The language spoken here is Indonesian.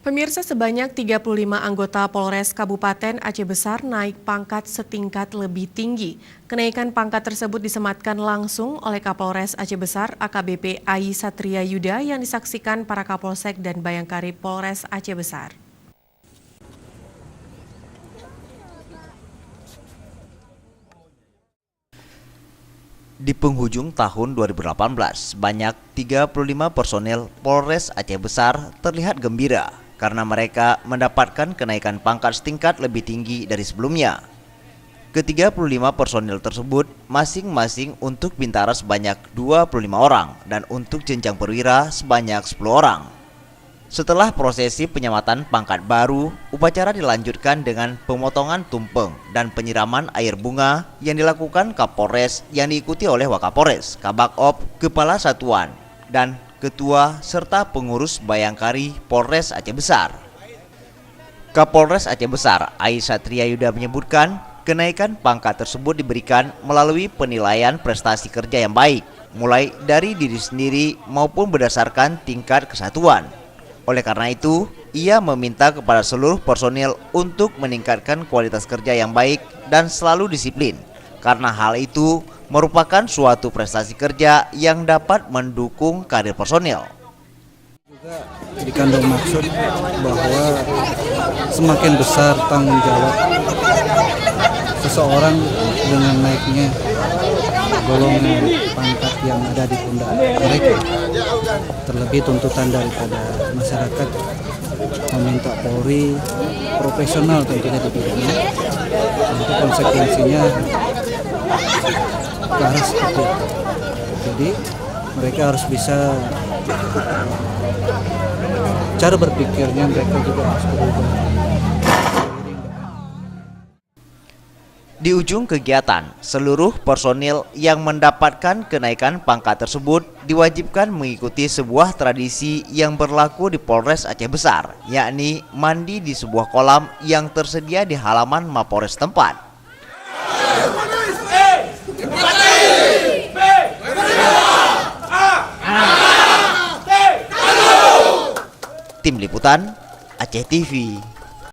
Pemirsa, sebanyak 35 anggota Polres Kabupaten Aceh Besar naik pangkat setingkat lebih tinggi. Kenaikan pangkat tersebut disematkan langsung oleh Kapolres Aceh Besar AKBP Ai Satria Yuda yang disaksikan para Kapolsek dan Bayangkari Polres Aceh Besar. Di penghujung tahun 2018, banyak 35 personel Polres Aceh Besar terlihat gembira karena mereka mendapatkan kenaikan pangkat setingkat lebih tinggi dari sebelumnya. Ke-35 personel tersebut masing-masing untuk bintara sebanyak 25 orang dan untuk jenjang perwira sebanyak 10 orang. Setelah prosesi penyematan pangkat baru, upacara dilanjutkan dengan pemotongan tumpeng dan penyiraman air bunga yang dilakukan Kapolres yang diikuti oleh Wakapolres, Kabak-Op, Kepala Satuan, dan Ketua serta pengurus Bayangkari Polres Aceh Besar. Kapolres Aceh Besar Ai Satria Yuda menyebutkan kenaikan pangkat tersebut diberikan melalui penilaian prestasi kerja yang baik, mulai dari diri sendiri maupun berdasarkan tingkat kesatuan. Oleh karena itu, ia meminta kepada seluruh personil untuk meningkatkan kualitas kerja yang baik dan selalu disiplin, karena hal itu merupakan suatu prestasi kerja yang dapat mendukung karir personil. Juga dikandung maksud bahwa semakin besar tanggung jawab seseorang dengan naiknya golongan pangkat yang ada di pundak mereka. Terlebih tuntutan daripada masyarakat meminta Polri profesional tentunya di bidangnya. Untuk konsekuensinya ke arah seperti itu. Jadi mereka harus bisa cara berpikirnya mereka juga harus berubah. Di ujung kegiatan, seluruh personil yang mendapatkan kenaikan pangkat tersebut diwajibkan mengikuti sebuah tradisi yang berlaku di Polres Aceh Besar, yakni mandi di sebuah kolam yang tersedia di halaman Mapolres tempat. Tim Liputan Aceh TV.